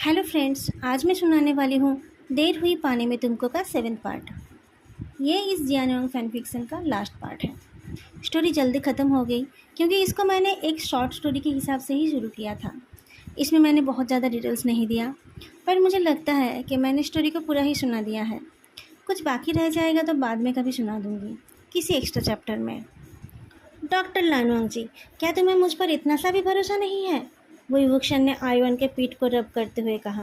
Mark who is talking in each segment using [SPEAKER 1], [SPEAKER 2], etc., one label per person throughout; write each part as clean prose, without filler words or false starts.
[SPEAKER 1] Hello friends, आज मैं सुनाने वाली हूँ देर हुई पाने में तुमको का 7th पार्ट। ये इस जियानोंग फैन फिक्सन का लास्ट पार्ट है। स्टोरी जल्दी ख़त्म हो गई क्योंकि इसको मैंने एक शॉर्ट स्टोरी के हिसाब से ही शुरू किया था। इसमें मैंने बहुत ज़्यादा डिटेल्स नहीं दिया, पर मुझे लगता है कि मैंने स्टोरी को पूरा ही सुना दिया है। कुछ बाकी रह जाएगा तो बाद में कभी सुना दूँगी किसी एक्स्ट्रा चैप्टर में। डॉक्टर लानवांग जी, क्या तुम्हें मुझ पर इतना सा भी भरोसा नहीं है? वो युवक्षण ने आयवन के पीठ को रब करते हुए कहा।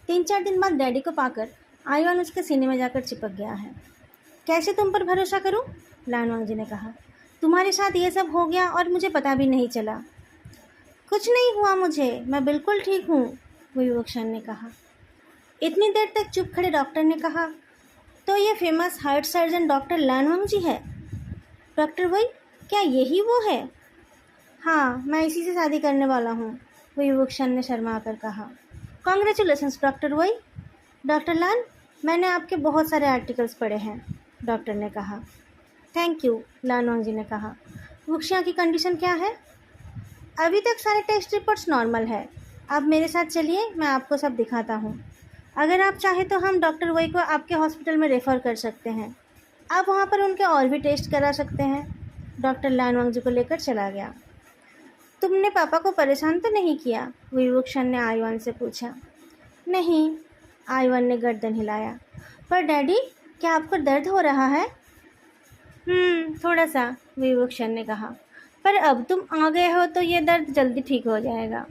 [SPEAKER 1] 3-4 दिन बाद डैडी को पाकर आयवन उसके सीने में जाकर चिपक गया है। कैसे तुम पर भरोसा करूं? लानवांग जी ने कहा। तुम्हारे साथ ये सब हो गया और मुझे पता भी नहीं चला। कुछ नहीं हुआ मुझे, मैं बिल्कुल ठीक हूँ, वो युवक्षण ने कहा। इतनी देर तक चुप खड़े डॉक्टर ने कहा, तो ये फेमस हार्ट सर्जन डॉक्टर लानवांग जी है? डॉक्टर वही, क्या यही वो है? हाँ, मैं इसी से शादी करने वाला हूँ, वो युवक्षण ने शर्मा कर कहा। कॉन्ग्रेचुलेसन्स डॉक्टर वही। डॉक्टर लान, मैंने आपके बहुत सारे आर्टिकल्स पढ़े हैं, डॉक्टर ने कहा। थैंक यू, लानवांग जी ने कहा। वुक्शिया की कंडीशन क्या है? अभी तक सारे टेस्ट रिपोर्ट्स नॉर्मल है। आप मेरे साथ चलिए, मैं आपको सब दिखाता हूँ। अगर आप चाहें तो हम डॉक्टर वही को आपके हॉस्पिटल में रेफ़र कर सकते हैं। आप वहाँ पर उनके और भी टेस्ट करा सकते हैं। डॉक्टर लानवांग जी को लेकर चला गया। तुमने पापा को परेशान तो नहीं किया? वो युवक्षण ने आयवन से पूछा। नहीं, आयवन ने गर्दन हिलाया। पर डैडी, क्या आपको दर्द हो रहा है? थोड़ा सा, वो युवक्षण ने कहा। पर अब तुम आ गए हो तो ये दर्द जल्दी ठीक हो जाएगा।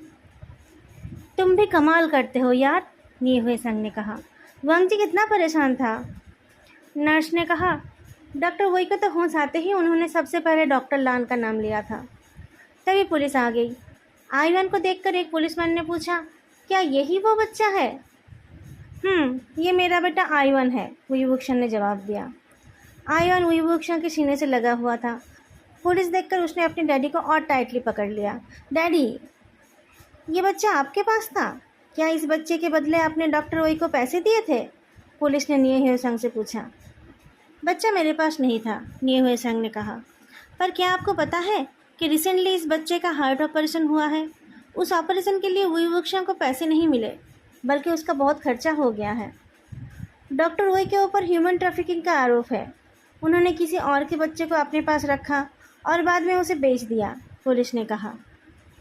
[SPEAKER 1] तुम भी कमाल करते हो यार, नी हुए संग ने कहा। वांग जी कितना परेशान था? नर्स ने कहा। डॉक्टर वही को तो होश आते ही उन्होंने सबसे पहले डॉक्टर लान का नाम लिया था। तभी पुलिस आ गई। आयवन को देखकर एक पुलिसमैन ने पूछा, क्या यही वो बच्चा है? ये मेरा बेटा आयवन है, वो युवक्षण ने जवाब दिया। आयवन वो युवक्षण के सीने से लगा हुआ था। पुलिस देखकर उसने अपने डैडी को और टाइटली पकड़ लिया। डैडी, ये बच्चा आपके पास था? क्या इस बच्चे के बदले आपने डॉक्टर वही को पैसे दिए थे? पुलिस ने निये हुए संग से पूछा। बच्चा मेरे पास नहीं था, निये हुए संग ने कहा। पर क्या आपको पता है कि रिसेंटली इस बच्चे का हार्ट ऑपरेशन हुआ है? उस ऑपरेशन के लिए वुक्शिया को पैसे नहीं मिले, बल्कि उसका बहुत खर्चा हो गया है। डॉक्टर वही के ऊपर ह्यूमन ट्रैफिकिंग का आरोप है। उन्होंने किसी और के बच्चे को अपने पास रखा और बाद में उसे बेच दिया, पुलिस ने कहा।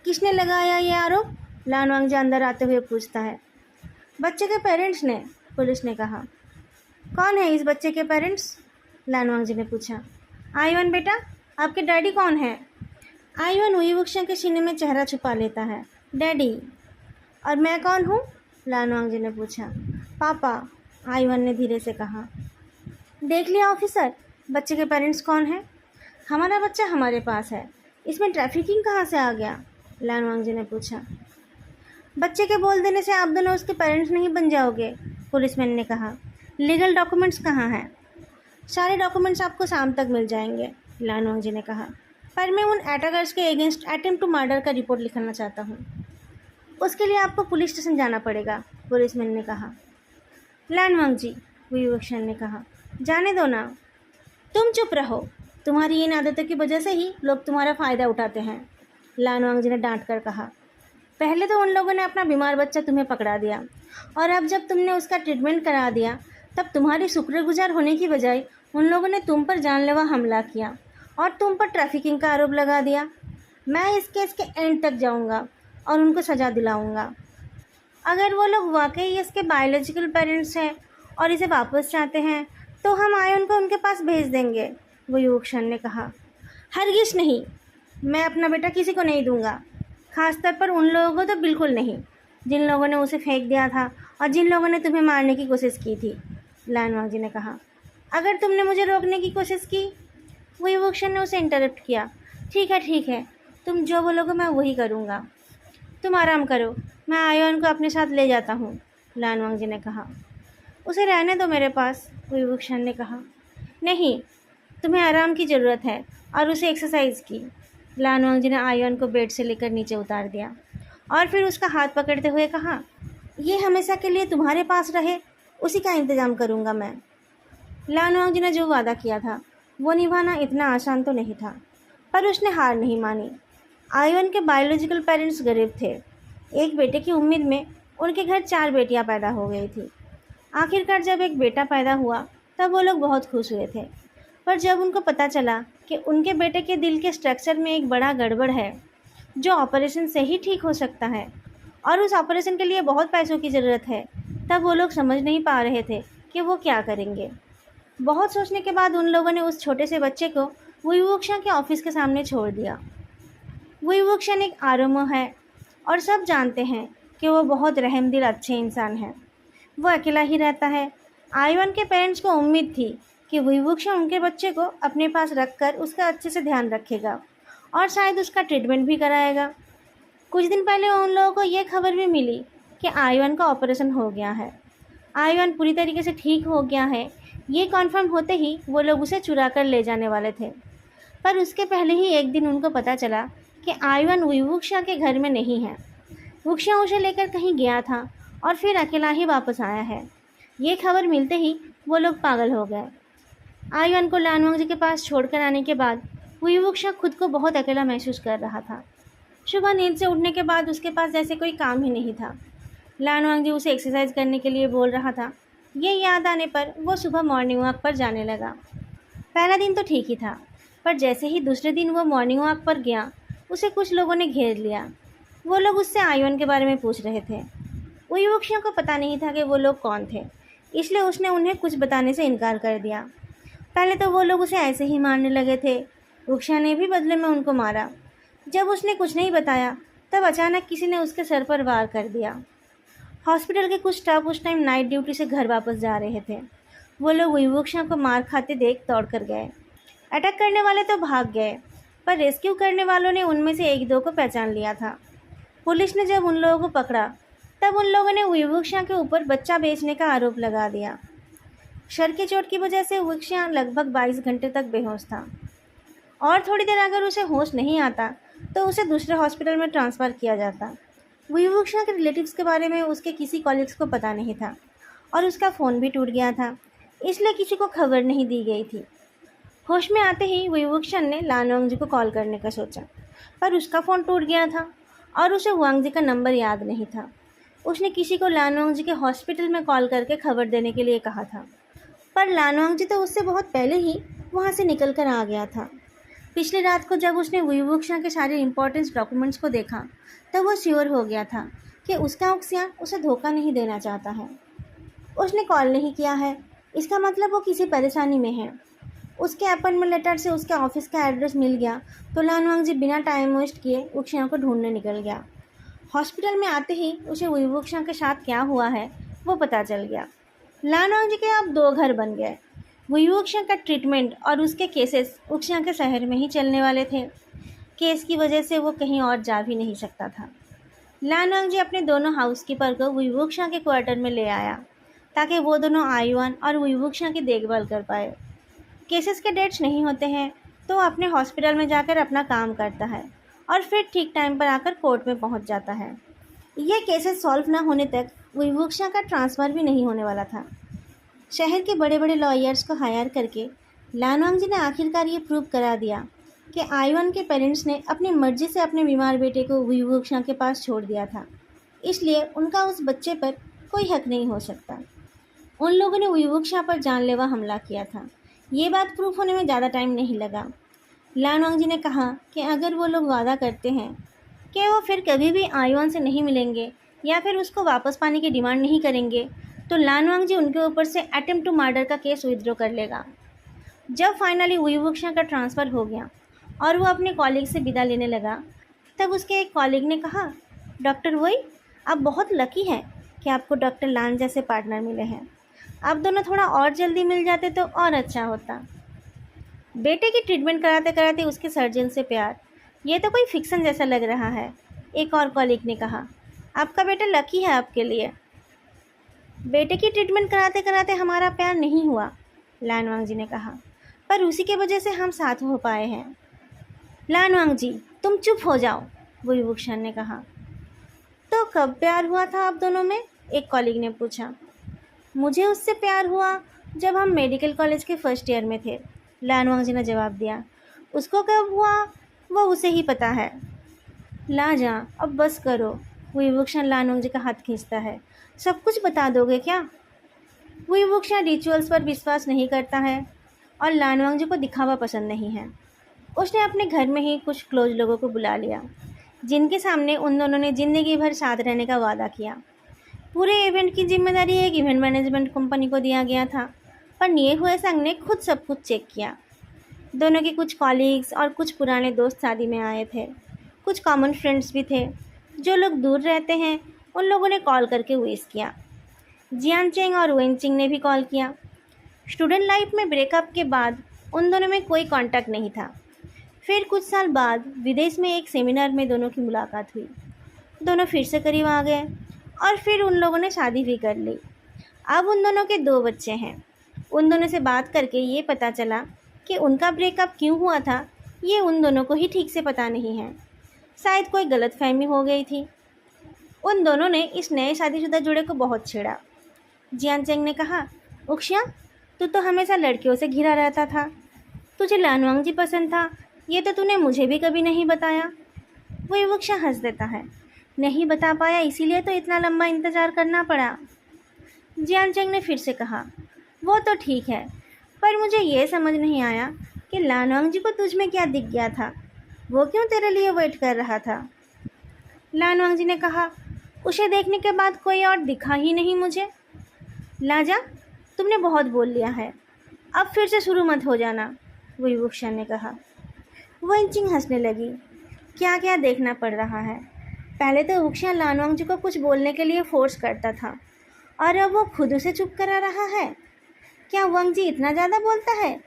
[SPEAKER 1] किसने लगाया ये आरोप? लानवांग जी अंदर आते हुए पूछता है। बच्चे के पेरेंट्स ने, पुलिस ने कहा। कौन है इस बच्चे के पेरेंट्स? लानवांग जी ने पूछा। आयवन बेटा, आपके डैडी कौन है? आयवन वुक्शिया के सीने में चेहरा छुपा लेता है। डैडी। और मैं कौन हूँ? लानवांग जी ने पूछा। पापा, आयवन ने धीरे से कहा। देख लिया ऑफिसर, बच्चे के पेरेंट्स कौन हैं? हमारा बच्चा हमारे पास है, इसमें ट्रैफिकिंग कहाँ से आ गया? लानवांग जी ने पूछा। बच्चे के बोल देने से आप दोनों उसके पेरेंट्स नहीं बन जाओगे, पुलिसमैन ने कहा। लीगल डॉक्यूमेंट्स कहाँ हैं? सारे डॉक्यूमेंट्स आपको शाम तक मिल जाएंगे, लानवांग जी ने कहा। पर मैं उन अटैकर्स के अगेंस्ट अटेम्प्ट टू मर्डर का रिपोर्ट लिखना चाहता हूँ। उसके लिए आपको पुलिस स्टेशन जाना पड़ेगा, पुलिसमैन ने कहा। लानवांग जी, युवक्षण ने कहा, जाने दो ना। तुम चुप रहो, तुम्हारी इन आदतों की वजह से ही लोग तुम्हारा फ़ायदा उठाते हैं, लानवांग जी ने डांट कर कहा। पहले तो उन लोगों ने अपना बीमार बच्चा तुम्हें पकड़ा दिया, और अब जब तुमने उसका ट्रीटमेंट करा दिया तब तुम्हारी शुक्रगुजार होने की बजाय उन लोगों ने तुम पर जानलेवा हमला किया और तुम पर ट्रैफिकिंग का आरोप लगा दिया। मैं इस केस के एंड तक जाऊंगा और उनको सज़ा दिलाऊंगा। अगर वो लोग वाकई इसके बायोलॉजिकल पेरेंट्स हैं और इसे वापस चाहते हैं तो हम आयन को उनके पास भेज देंगे, वो युवक्षण ने कहा। हरगिज़ नहीं, मैं अपना बेटा किसी को नहीं दूंगा, खासतौर पर उन लोगों को तो बिल्कुल नहीं, जिन लोगों ने उसे फेंक दिया था और जिन लोगों ने तुम्हें मारने की कोशिश की थी, लानवांग जी ने कहा। अगर तुमने मुझे रोकने की कोशिश की, वो युवक्षण ने उसे इंटरप्ट किया। ठीक है, तुम जो बोलोगे मैं वही करूँगा। तुम आराम करो, मैं आयन को अपने साथ ले जाता हूँ, लानवांग जी ने कहा। उसे रहने दो मेरे पास, वो युवक्षण ने कहा। नहीं, तुम्हें आराम की ज़रूरत है और उसे एक्सरसाइज की। लानवांग जी ने आयन को बेड से लेकर नीचे उतार दिया और फिर उसका हाथ पकड़ते हुए कहा, ये हमेशा के लिए तुम्हारे पास रहे, उसी का इंतज़ाम करूँगा मैं। लानवांग जी ने जो वादा किया था वो निभाना इतना आसान तो नहीं था, पर उसने हार नहीं मानी। आयन के बायोलॉजिकल पेरेंट्स गरीब थे। एक बेटे की उम्मीद में उनके घर 4 बेटियां पैदा हो गई थी। आखिरकार जब एक बेटा पैदा हुआ तब वो लोग बहुत खुश हुए थे। पर जब उनको पता चला कि उनके बेटे के दिल के स्ट्रक्चर में एक बड़ा गड़बड़ है जो ऑपरेशन से ही ठीक हो सकता है और उस ऑपरेशन के लिए बहुत पैसों की ज़रूरत है, तब वो लोग समझ नहीं पा रहे थे कि वो क्या करेंगे। बहुत सोचने के बाद उन लोगों ने उस छोटे से बच्चे को वुइवुक्शा के ऑफिस के सामने छोड़ दिया। वुइवुक्शा एक आरएमओ है और सब जानते हैं कि वो बहुत रहमदिल अच्छे इंसान हैं। वो अकेला ही रहता है। आयवन के पेरेंट्स को उम्मीद थी कि वुइवुक्शा उनके बच्चे को अपने पास रखकर उसका अच्छे से ध्यान रखेगा और शायद उसका ट्रीटमेंट भी कराएगा। कुछ दिन पहले उन लोगों को ये खबर भी मिली कि आयवन का ऑपरेशन हो गया है। आयवन पूरी तरीके से ठीक हो गया है। ये कन्फर्म होते ही वो लोग उसे चुरा कर ले जाने वाले थे, पर उसके पहले ही एक दिन उनको पता चला कि आयवन वुइवुक्शा के घर में नहीं है। वुक्शा उसे लेकर कहीं गया था और फिर अकेला ही वापस आया है। ये खबर मिलते ही वो लोग पागल हो गए। आयवन को लानवांग जी के पास छोड़कर आने के बाद वुइवुक्शा खुद को बहुत अकेला महसूस कर रहा था। सुबह नींद से उठने के बाद उसके पास जैसे कोई काम ही नहीं था। लानवांग जी उसे एक्सरसाइज करने के लिए बोल रहा था। ये याद आने पर वो सुबह मॉर्निंग वॉक पर जाने लगा। पहला दिन तो ठीक ही था, पर जैसे ही दूसरे दिन वो मॉर्निंग वॉक पर गया उसे कुछ लोगों ने घेर लिया। वो लोग उससे आयवन के बारे में पूछ रहे थे। वुइवुक्शा को पता नहीं था कि वो लोग कौन थे, इसलिए उसने उन्हें कुछ बताने से इनकार कर दिया। पहले तो वो लोग उसे ऐसे ही मारने लगे थे। वुक्शा ने भी बदले में उनको मारा। जब उसने कुछ नहीं बताया तब अचानक किसी ने उसके सर पर वार कर दिया। हॉस्पिटल के कुछ स्टाफ उस टाइम नाइट ड्यूटी से घर वापस जा रहे थे। वो लोग वुइवुक्शा को मार खाते देख दौड़ कर गए। अटैक करने वाले तो भाग गए, पर रेस्क्यू करने वालों ने उनमें से एक दो को पहचान लिया था। पुलिस ने जब उन लोगों को पकड़ा तब उन लोगों ने वुइवुक्शा के ऊपर बच्चा बेचने का आरोप लगा दिया। सर की चोट की वजह से वुइवुक्शा लगभग 22 घंटे तक बेहोश था और थोड़ी देर अगर उसे होश नहीं आता तो उसे दूसरे हॉस्पिटल में ट्रांसफ़र किया जाता। वुइवुक्शा के रिलेटिव्स के बारे में उसके किसी कॉलीग्स को पता नहीं था और उसका फ़ोन भी टूट गया था, इसलिए किसी को खबर नहीं दी गई थी। होश में आते ही वुइवुक्शा ने लानवांग जी को कॉल करने का सोचा, पर उसका फ़ोन टूट गया था और उसे वांग जी का नंबर याद नहीं था। उसने किसी को लानवांग जी के हॉस्पिटल में कॉल करके खबर देने के लिए कहा था, पर लानवांग जी तो उससे बहुत पहले ही वहाँ से निकल कर आ गया था। पिछली रात को जब उसने वुइवुक्शा के सारे इंपॉर्टेंट डॉक्यूमेंट्स को देखा तब वो श्योर हो गया था कि उसका वुक्शा उसे धोखा नहीं देना चाहता है। उसने कॉल नहीं किया है, इसका मतलब वो किसी परेशानी में है। उसके अपॉइंटमेंट लेटर से उसके ऑफिस का एड्रेस मिल गया तो लानवांग जी बिना टाइम वेस्ट किए वुक्शा को ढूंढने निकल गया। हॉस्पिटल में आते ही उसे वुइवुक्शा के साथ क्या हुआ है वो पता चल गया। लानवांग जी के अब 2 घर बन गए। वुइवुक्शा का ट्रीटमेंट और उसके केसेस वुक्शा के शहर में ही चलने वाले थे। केस की वजह से वो कहीं और जा भी नहीं सकता था। लानवांग जी अपने दोनों हाउसकीपर को वुइवुक्शा के क्वार्टर में ले आया ताकि वो दोनों आयवन और वुइवुक्शा की देखभाल कर पाए। केसेस के डेट्स नहीं होते हैं तो वो अपने हॉस्पिटल में जाकर अपना काम करता है और फिर ठीक टाइम पर आकर कोर्ट में पहुंच जाता है। ये केसेस सॉल्व ना होने तक वुइवुक्शा का ट्रांसफ़र भी नहीं होने वाला था। शहर के बड़े बड़े लॉयर्स को हायर करके लानवांग जी ने आखिरकार ये प्रूव करा दिया कि आयवन के पेरेंट्स ने अपनी मर्जी से अपने बीमार बेटे को वुइवुक्शा के पास छोड़ दिया था, इसलिए उनका उस बच्चे पर कोई हक नहीं हो सकता। उन लोगों ने वुइवुक्शा पर जानलेवा हमला किया था। ये बात प्रूफ होने में ज़्यादा टाइम नहीं लगा। लानवांग जी ने कहा कि अगर वो लोग वादा करते हैं कि वो फिर कभी भी आयवन से नहीं मिलेंगे या फिर उसको वापस पाने की डिमांड नहीं करेंगे तो लानवांग जी उनके ऊपर से अटेम्प्ट टू मर्डर का केस विथड्रॉ कर लेगा। जब फाइनली वुइवुक्शा का ट्रांसफ़र हो गया और वो अपने कॉलीग से विदा लेने लगा तब उसके एक कॉलीग ने कहा, डॉक्टर वुई, आप बहुत लकी हैं कि आपको डॉक्टर लान जैसे पार्टनर मिले हैं। आप दोनों थोड़ा और जल्दी मिल जाते तो और अच्छा होता। बेटे की ट्रीटमेंट कराते कराते उसके सर्जन से प्यार, ये तो कोई फिक्सन जैसा लग रहा है। एक और कॉलीग ने कहा, आपका बेटा लकी है आपके लिए। बेटे की ट्रीटमेंट कराते कराते हमारा प्यार नहीं हुआ, लानवांग जी ने कहा, पर उसी के वजह से हम साथ हो पाए हैं। लानवांग जी, तुम चुप हो जाओ, वुइवुक्शा ने कहा। तो कब प्यार हुआ था आप दोनों में? एक कॉलीग ने पूछा। मुझे उससे प्यार हुआ जब हम मेडिकल कॉलेज के फर्स्ट ईयर में थे, लानवांग जी ने जवाब दिया। उसको कब हुआ वो उसे ही पता है। ला जा, अब बस करो, विभूषण लानोंग जी का हाथ खींचता है। सब कुछ बता दोगे क्या? विभूषण रिचुअल्स पर विश्वास नहीं करता है और लानवांग जी को दिखावा पसंद नहीं है। उसने अपने घर में ही कुछ क्लोज लोगों को बुला लिया, जिनके सामने उन दोनों ने ज़िंदगी भर साथ रहने का वादा किया। पूरे इवेंट की जिम्मेदारी एक इवेंट मैनेजमेंट कंपनी को दिया गया था, पर निये हुए संग ने खुद सब कुछ चेक किया। दोनों के कुछ कॉलीग्स और कुछ पुराने दोस्त शादी में आए थे। कुछ कॉमन फ्रेंड्स भी थे। जो लोग दूर रहते हैं उन लोगों ने कॉल करके विश किया। जियान चेंग और वेन चिंग ने भी कॉल किया। स्टूडेंट लाइफ में ब्रेकअप के बाद उन दोनों में कोई कांटेक्ट नहीं था। फिर कुछ साल बाद विदेश में एक सेमिनार में दोनों की मुलाकात हुई। दोनों फिर से करीब आ गए और फिर उन लोगों ने शादी भी कर ली। अब उन दोनों के 2 बच्चे हैं। उन दोनों से बात करके ये पता चला कि उनका ब्रेकअप क्यों हुआ था, ये उन दोनों को ही ठीक से पता नहीं है। शायद कोई गलतफहमी हो गई थी। उन दोनों ने इस नए शादीशुदा जोड़े को बहुत छेड़ा। जियान चेंग ने कहा, उक्शिया, तू तो हमेशा लड़कियों से घिरा रहता था। तुझे लानवांग जी पसंद था, ये तो तूने मुझे भी कभी नहीं बताया। वो उक्शिया हंस देता है। नहीं बता पाया, इसीलिए तो इतना लंबा इंतज़ार करना पड़ा। जियान चेंग ने फिर से कहा, वो तो ठीक है, पर मुझे ये समझ नहीं आया कि लानवांग जी को तुझ में क्या दिख गया था। वो क्यों तेरे लिए वेट कर रहा था? लानवांग जी ने कहा, उसे देखने के बाद कोई और दिखा ही नहीं मुझे। लाजा, तुमने बहुत बोल लिया है, अब फिर से शुरू मत हो जाना, वही वुक्शन ने कहा। वेनचिंग हंसने लगी। क्या क्या देखना पड़ रहा है। पहले तो वुक्शन लानवांग जी को कुछ बोलने के लिए फोर्स करता था और अब वो खुद उसे चुप करा रहा है। क्या वांग जी इतना ज़्यादा बोलता है,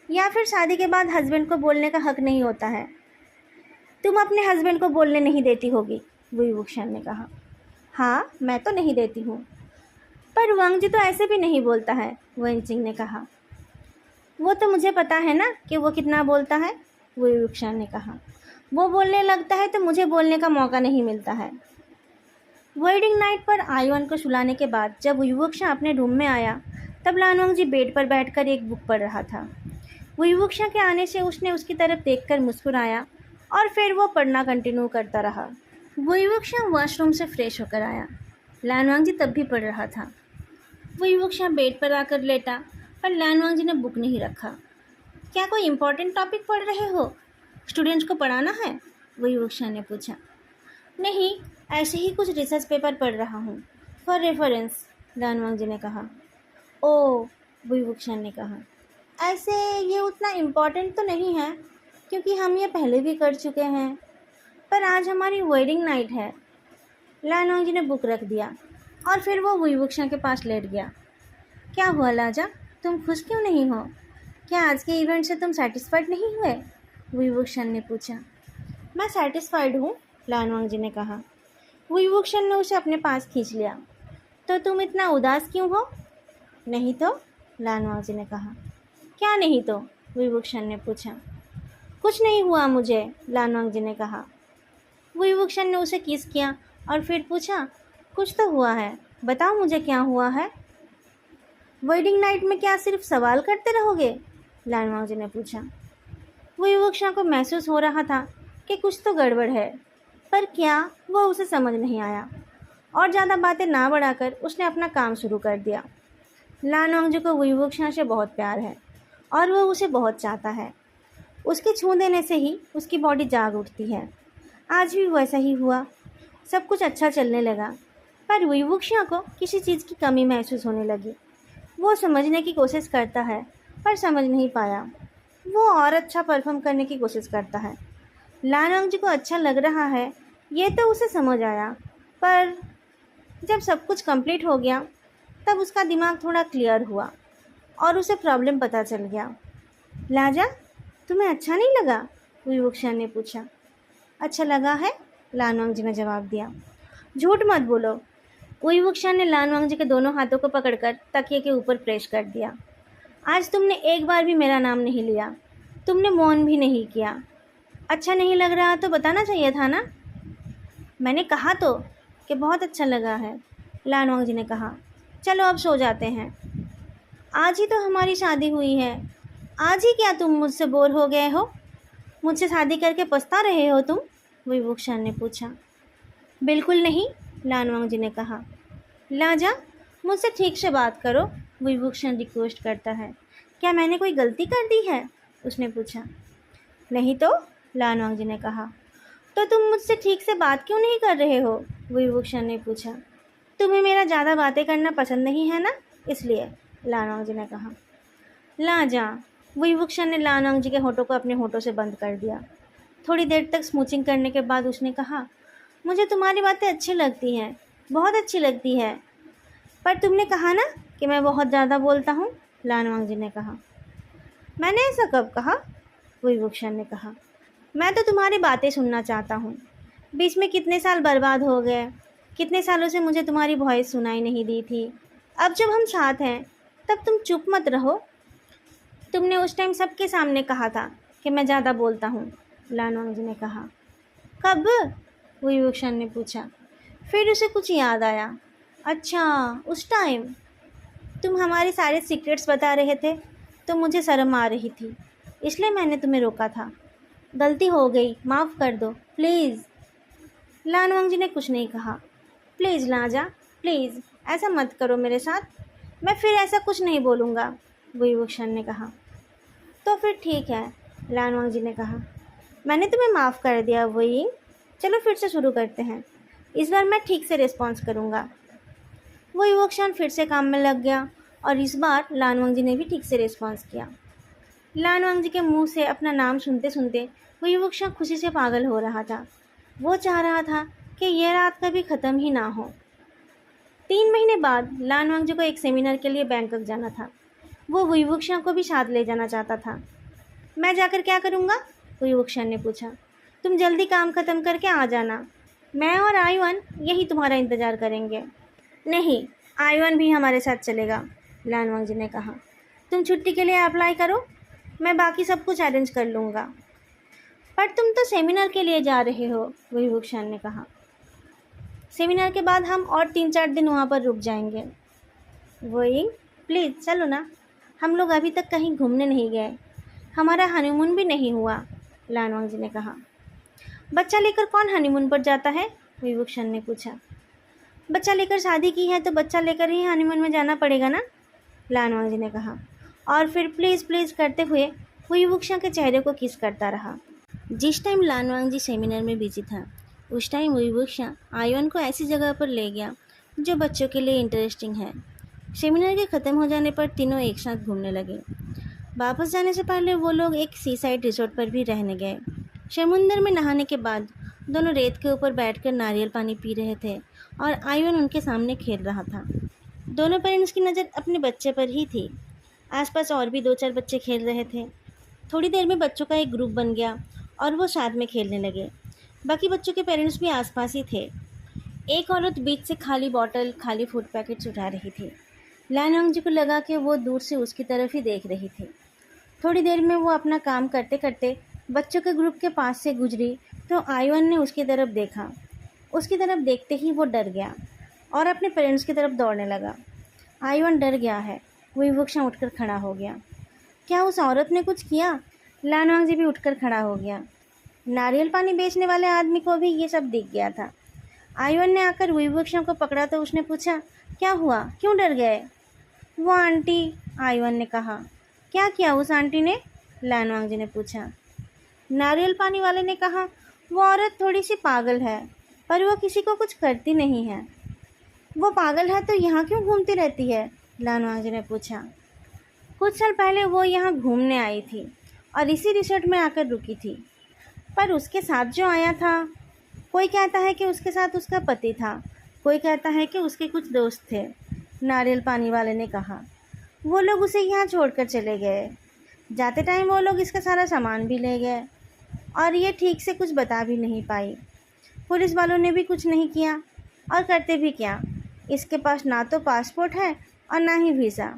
[SPEAKER 1] या फिर शादी के बाद हस्बैंड को बोलने का हक नहीं होता है? तुम अपने हस्बैंड को बोलने नहीं देती होगी, वही वुक्शन ने कहा। हाँ, मैं तो नहीं देती हूँ, पर वांग जी तो ऐसे भी नहीं बोलता है, वेनचिंग ने कहा। वो तो मुझे पता है ना कि वो कितना बोलता है, वही वुक्शन ने कहा। वो बोलने लगता है तो मुझे बोलने का मौका नहीं मिलता है। वेडिंग नाइट पर आयुआन को सुलाने के बाद जब युवक्षा अपने रूम में आया, तब लानवांग जी बेड पर बैठकर एक बुक पढ़ रहा था। युवक्षा के आने से उसने उसकी तरफ देखकर मुस्कुराया और फिर वो पढ़ना कंटिन्यू करता रहा। युवक्षा वॉशरूम से फ्रेश होकर आया। लानवांग जी तब भी पढ़ रहा था। युवक्षा बेड पर आकर लेटा, पर लानवांग जी ने बुक नहीं रखा। क्या कोई इम्पोर्टेंट टॉपिक पढ़ रहे हो? स्टूडेंट्स को पढ़ाना है? युवक्षा ने पूछा। नहीं, ऐसे ही कुछ रिसर्च पेपर पढ़ रहा हूँ, फॉर रेफरेंस, लानवांग जी ने कहा। ओह, युवक्षा ने कहा। ऐसे ये उतना इम्पोर्टेंट तो नहीं है, क्योंकि हम ये पहले भी कर चुके हैं, पर आज हमारी वेडिंग नाइट है। लानवांग जी ने बुक रख दिया और फिर वो युवक्षा के पास लेट गया। क्या हुआ लाजा, तुम खुश क्यों नहीं हो? क्या आज के इवेंट से तुम सेटिस्फाइड नहीं हुए? युवक्षण ने पूछा। मैं सेटिस्फाइड हूँ, लानवांग जी ने कहा। युवक्षण ने उसे अपने पास खींच लिया। तो तुम इतना उदास क्यों हो? नहीं तो, लानवांग जी ने कहा। क्या नहीं तो? युवक्षण ने पूछा। कुछ नहीं हुआ मुझे, लानवांग जी ने कहा। युवक्षण ने उसे किस किया और फिर पूछा, कुछ तो हुआ है, बताओ मुझे क्या हुआ है? वेडिंग नाइट में क्या सिर्फ सवाल करते रहोगे? लानवांग जी ने पूछा। युवक्षा को महसूस हो रहा था कि कुछ तो गड़बड़ है, पर क्या, वो उसे समझ नहीं आया और ज़्यादा बातें ना बढ़ाकर उसने अपना काम शुरू कर दिया। लानवांग जी को युवक्षा से बहुत प्यार है और वो उसे बहुत चाहता है। उसके छू देने से ही उसकी बॉडी जाग उठती है। आज भी वैसा ही हुआ। सब कुछ अच्छा चलने लगा, पर युवक्षा को किसी चीज़ की कमी महसूस होने लगी। वो समझने की कोशिश करता है, पर समझ नहीं पाया। वो और अच्छा परफॉर्म करने की कोशिश करता है। लानवांग जी को अच्छा लग रहा है, ये तो उसे समझ आया, पर जब सब कुछ कंप्लीट हो गया तब उसका दिमाग थोड़ा क्लियर हुआ और उसे प्रॉब्लम पता चल गया। लाजा, तुम्हें अच्छा नहीं लगा? युवक्षा ने पूछा। अच्छा लगा है, लानवांग जी ने जवाब दिया। झूठ मत बोलो। युवक्षा ने लानवांग जी के दोनों हाथों को पकड़कर तकिए के ऊपर प्रेस कर दिया। आज तुमने एक बार भी मेरा नाम नहीं लिया, तुमने मौन भी नहीं किया। अच्छा नहीं लग रहा तो बताना चाहिए था ना? मैंने कहा तो कि बहुत अच्छा लगा है, लानवांग जी ने कहा। चलो अब सो जाते हैं। आज ही तो हमारी शादी हुई है। आज ही क्या तुम मुझसे बोर हो गए हो? मुझसे शादी करके पछता रहे हो तुम? युवक्षा ने पूछा। बिल्कुल नहीं, लानवांग जी ने कहा। लाजा, मुझसे ठीक से बात करो, विभूषण रिक्वेस्ट करता है। क्या मैंने कोई गलती कर दी है? उसने पूछा। नहीं तो, लानवांग जी ने कहा। तो तुम मुझसे ठीक से बात क्यों नहीं कर रहे हो? विभूषण ने पूछा। तुम्हें मेरा ज़्यादा बातें करना पसंद नहीं है ना, इसलिए, लानवांग जी ने कहा। लाजा, विभूषण ने लानवांग जी के होठों को अपने होठों से बंद कर दिया। थोड़ी देर तक स्मूचिंग करने के बाद उसने कहा, मुझे तुम्हारी बातें अच्छी लगती हैं, बहुत अच्छी लगती है। पर तुमने कहा ना कि मैं बहुत ज़्यादा बोलता हूँ, लानवांग जी ने कहा। मैंने ऐसा कब कहा? विभूषण ने कहा। मैं तो तुम्हारी बातें सुनना चाहता हूँ। बीच में कितने साल बर्बाद हो गए, कितने सालों से मुझे तुम्हारी वॉइस सुनाई नहीं दी थी। अब जब हम साथ हैं तब तुम चुप मत रहो। तुमने उस टाइम सबके सामने कहा था कि मैं ज़्यादा बोलता हूँ, लानवांग जी ने कहा। कब? विभूषण ने पूछा। फिर उसे कुछ याद आया। अच्छा, उस टाइम तुम हमारे सारे सीक्रेट्स बता रहे थे तो मुझे शर्म आ रही थी, इसलिए मैंने तुम्हें रोका था। गलती हो गई, माफ़ कर दो प्लीज़। लानवांग जी ने कुछ नहीं कहा। प्लीज़ लाजा, प्लीज़ ऐसा मत करो मेरे साथ, मैं फिर ऐसा कुछ नहीं बोलूँगा, विभूषण ने कहा। तो फिर ठीक है, लानवांग जी ने कहा। मैंने तुम्हें माफ़ कर दिया वही। चलो फिर से शुरू करते हैं। इस बार मैं ठीक से रिस्पॉन्स करूँगा। विभूषण फिर से काम में लग गया और इस बार लानवांग जी ने भी ठीक से रिस्पॉन्स किया। लानवांग जी के मुंह से अपना नाम सुनते सुनते विभूषण खुशी से पागल हो रहा था। वो चाह रहा था कि यह रात कभी ख़त्म ही ना हो। 3 महीने बाद लानवांग जी को एक सेमिनार के लिए बैंकॉक जाना था। वो विभूषण को भी साथ ले जाना चाहता था। मैं जाकर क्या करूँगा? विभूषण ने पूछा। तुम जल्दी काम ख़त्म करके आ जाना। मैं और आयुन यही तुम्हारा इंतज़ार करेंगे। नहीं, आयुन भी हमारे साथ चलेगा, लानवांग जी ने कहा। तुम छुट्टी के लिए अप्लाई करो, मैं बाकी सब कुछ अरेंज कर लूँगा। पर तुम तो सेमिनार के लिए जा रहे हो, विभूषण ने कहा। सेमिनार के बाद हम और 3-4 दिन वहाँ पर रुक जाएंगे। वही, प्लीज़ चलो ना, हम लोग अभी तक कहीं घूमने नहीं गए, हमारा हनीमून भी नहीं हुआ, लानवांग जी ने कहा। बच्चा लेकर कौन हनीमून पर जाता है? विभूषण ने पूछा। बच्चा लेकर शादी की है तो बच्चा लेकर ही हनीमून में जाना पड़ेगा ना, लानवांग जी ने कहा। और फिर प्लीज़ प्लीज़ करते हुए विभूषण के चेहरे को किस करता रहा। जिस टाइम लानवांग जी सेमिनार में बिजी था उस टाइम विभूषण आयुन को ऐसी जगह पर ले गया जो बच्चों के लिए इंटरेस्टिंग है। सेमिनार के ख़त्म हो जाने पर तीनों एक साथ घूमने लगे। वापस जाने से पहले वो लोग एक सी साइड रिसोर्ट पर भी रहने गए। समुंदर में नहाने के बाद दोनों रेत के ऊपर बैठकर नारियल पानी पी रहे थे और आयुन उनके सामने खेल रहा था। दोनों पेरेंट्स की नज़र अपने बच्चे पर ही थी। आसपास और भी 2-4 बच्चे खेल रहे थे। थोड़ी देर में बच्चों का एक ग्रुप बन गया और वो साथ में खेलने लगे। बाकी बच्चों के पेरेंट्स भी आसपास ही थे। एक औरत बीच से खाली बॉटल, खाली फूड पैकेट्स उठा रही थी। लानवांग जी को लगा कि वो दूर से उसकी तरफ ही देख रही थी। थोड़ी देर में वो अपना काम करते करते बच्चों के ग्रुप के पास से गुजरी तो आयुन ने उसकी तरफ देखा। उसकी तरफ देखते ही वो डर गया और अपने पेरेंट्स की तरफ दौड़ने लगा। आयुन डर गया है। विभूषण उठकर खड़ा हो गया। क्या उस औरत ने कुछ किया? लानवांग जी भी उठकर खड़ा हो गया। नारियल पानी बेचने वाले आदमी को भी ये सब दिख गया था। आयुन ने आकर विभूषण को पकड़ा तो उसने पूछा, क्या हुआ, क्यों डर गए? वो आंटी, आयुन ने कहा। क्या किया उस आंटी ने? लानवांग जी ने पूछा। नारियल पानी वाले ने कहा, वो औरत थोड़ी सी पागल है पर वो किसी को कुछ करती नहीं है। वो पागल है तो यहाँ क्यों घूमती रहती है? लानवांग जी ने पूछा। कुछ साल पहले वो यहाँ घूमने आई थी और इसी रिसोर्ट में आकर रुकी थी। पर उसके साथ जो आया था, कोई कहता है कि उसके साथ उसका पति था, कोई कहता है कि उसके कुछ दोस्त थे, नारियल पानी वाले ने कहा। वो लोग उसे यहाँ छोड़कर चले गए। जाते टाइम वो लोग इसका सारा सामान भी ले गए और ये ठीक से कुछ बता भी नहीं पाई। पुलिस वालों ने भी कुछ नहीं किया और करते भी क्या, इसके पास ना तो पासपोर्ट है और ना ही वीज़ा।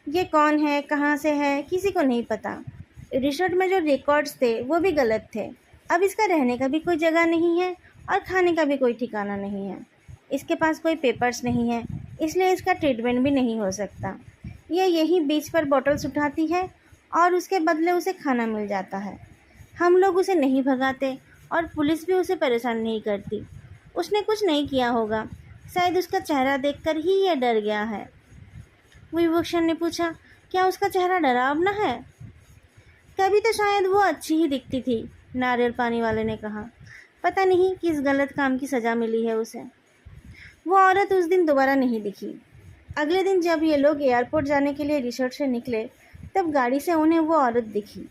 [SPEAKER 1] ये कौन है, कहाँ से है, किसी को नहीं पता। रिसोर्ट में जो रिकॉर्ड्स थे वो भी गलत थे। अब इसका रहने का भी कोई जगह नहीं है और खाने का भी कोई ठिकाना नहीं है। इसके पास कोई पेपर्स नहीं है, इसलिए इसका ट्रीटमेंट भी नहीं हो सकता। ये यहीं बीच पर बॉटल्स उठाती है और उसके बदले उसे खाना मिल जाता है। हम लोग उसे नहीं भगाते और पुलिस भी उसे परेशान नहीं करती। उसने कुछ नहीं किया होगा, शायद उसका चेहरा देखकर ही यह डर गया है। विभूषण ने पूछा, क्या उसका चेहरा डरावना है? कभी तो शायद वो अच्छी ही दिखती थी, नारियल पानी वाले ने कहा। पता नहीं किस गलत काम की सज़ा मिली है उसे। वो औरत उस दिन दोबारा नहीं दिखी। अगले दिन जब ये लोग एयरपोर्ट जाने के लिए रिसोर्ट से निकले, तब गाड़ी से उन्हें वो औरत दिखी।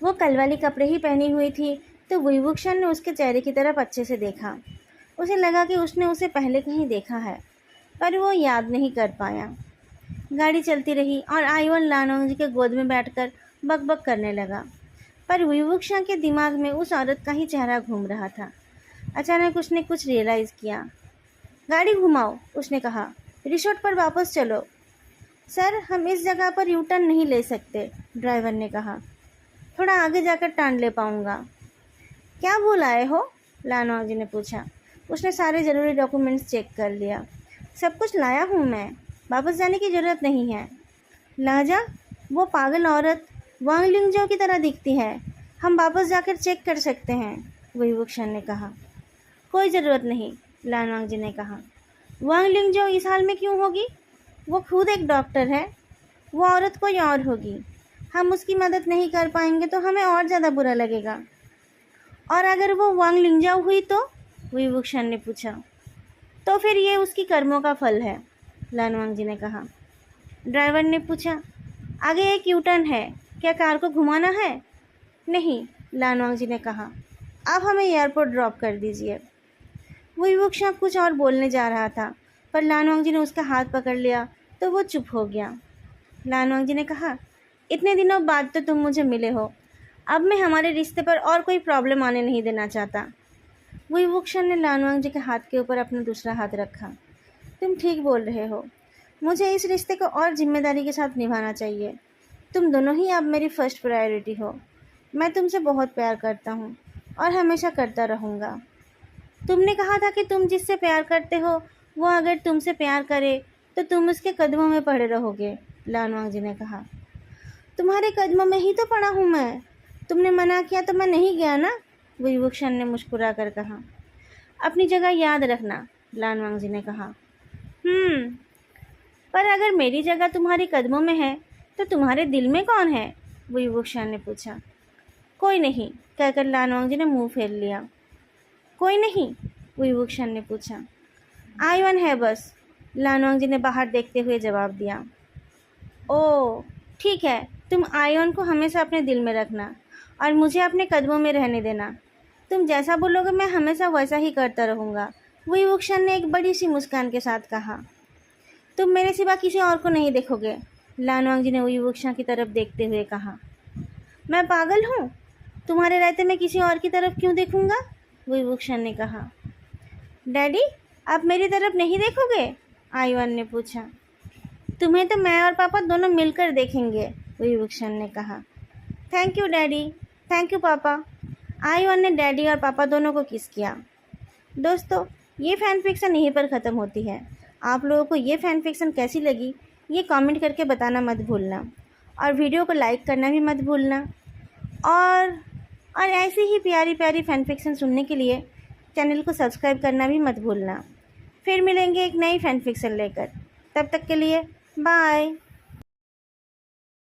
[SPEAKER 1] वो कल वाले कपड़े ही पहनी हुई थी, तो विभूषण ने उसके चेहरे की तरफ अच्छे से देखा। उसे लगा कि उसने उसे पहले कहीं देखा है, पर वो याद नहीं कर पाया। गाड़ी चलती रही और आईवन लानोंग जी के गोद में बैठकर बकबक करने लगा, पर विभूषण के दिमाग में उस औरत का ही चेहरा घूम रहा था। अचानक उसने कुछ रियलाइज़ किया। गाड़ी घुमाओ, उसने कहा। रिसोर्ट पर वापस चलो। सर, हम इस जगह पर यू टर्न नहीं ले सकते, ड्राइवर ने कहा। थोड़ा आगे जाकर टर्न ले पाऊंगा। क्या भूल आए हो? लानोंग जी ने पूछा। उसने सारे ज़रूरी डॉक्यूमेंट्स चेक कर लिया। सब कुछ लाया हूँ मैं, वापस जाने की ज़रूरत नहीं है। लहजा, वो पागल औरत वांग लिंगजो की तरह दिखती है। हम वापस जाकर चेक कर सकते हैं, विभूषण ने कहा। कोई ज़रूरत नहीं, लानोंग जी ने कहा। वांग लिंगजो इस हाल में क्यों होगी? वो खुद एक डॉक्टर है। वो औरत कोई और होगी। हम उसकी मदद नहीं कर पाएंगे तो हमें और ज़्यादा बुरा लगेगा। और अगर वो वांग लिंगजो हुई तो? विभूषण ने पूछा। तो फिर ये उसकी कर्मों का फल है, लानोंग जी ने कहा। ड्राइवर ने पूछा, आगे एक यू टर्न है, क्या कार को घुमाना है? नहीं, लानोंग जी ने कहा। आप हमें एयरपोर्ट ड्रॉप कर दीजिए। विभूषण कुछ और बोलने जा रहा था, पर लानोंग जी ने उसका हाथ पकड़ लिया तो वो चुप हो गया। लानोंग जी ने कहा, इतने दिनों बाद तो तुम मुझे मिले हो। अब मैं हमारे रिश्ते पर और कोई प्रॉब्लम आने नहीं देना चाहता। विभूषण ने लानोंग जी के हाथ के ऊपर अपना दूसरा हाथ रखा। तुम ठीक बोल रहे हो। मुझे इस रिश्ते को और जिम्मेदारी के साथ निभाना चाहिए। तुम दोनों ही अब मेरी फर्स्ट प्रायोरिटी हो। मैं तुमसे बहुत प्यार करता हूँ और हमेशा करता रहूँगा। तुमने कहा था कि तुम जिससे प्यार करते हो वो अगर तुमसे प्यार करे तो तुम उसके कदमों में पड़े रहोगे, लानोंग जी ने कहा। तुम्हारे कदमों में ही तो पड़ा हूँ मैं। तुमने मना किया तो मैं नहीं गया ना, विभूषण ने मुस्कुरा कर कहा। अपनी जगह याद रखना, लानोंग जी ने कहा। पर अगर मेरी जगह तुम्हारे कदमों में है तो तुम्हारे दिल में कौन है? विभूषण ने पूछा। कोई नहीं, कहकर लानोंग जी ने मुंह फेर लिया। कोई नहीं? विभूषण ने पूछा। आईवन है बस, लानोंग जी ने बाहर देखते हुए जवाब दिया। ओह, ठीक है, तुम आईवन को हमेशा अपने दिल में रखना और मुझे अपने कदमों में रहने देना। तुम जैसा बोलोगे मैं हमेशा वैसा ही करता रहूँगा, विभूषण ने एक बड़ी सी मुस्कान के साथ कहा। तुम मेरे सिवा किसी और को नहीं देखोगे, लानोंग जी ने विभूषण की तरफ देखते हुए कहा। मैं पागल हूँ? तुम्हारे रहते मैं किसी और की तरफ क्यों देखूँगा? विभूषण ने कहा। डैडी, आप मेरी तरफ नहीं देखोगे? आईवन ने पूछा। तुम्हें तो मैं और पापा दोनों मिलकर देखेंगे, विभूषण ने कहा। Thank you daddy, thank you पापा। आईवन ने डैडी और पापा दोनों को किस किया। दोस्तों, ये फ़ैन फिक्सन यहीं पर ख़त्म होती है। आप लोगों को ये फ़ैन फिक्सन कैसी लगी ये कमेंट करके बताना मत भूलना, और वीडियो को लाइक करना भी मत भूलना। और ऐसी ही प्यारी प्यारी फ़ैन फिक्सन सुनने के लिए चैनल को सब्सक्राइब करना भी मत भूलना। फिर मिलेंगे एक नई फ़ैन फिक्सन लेकर। तब तक के लिए बाय।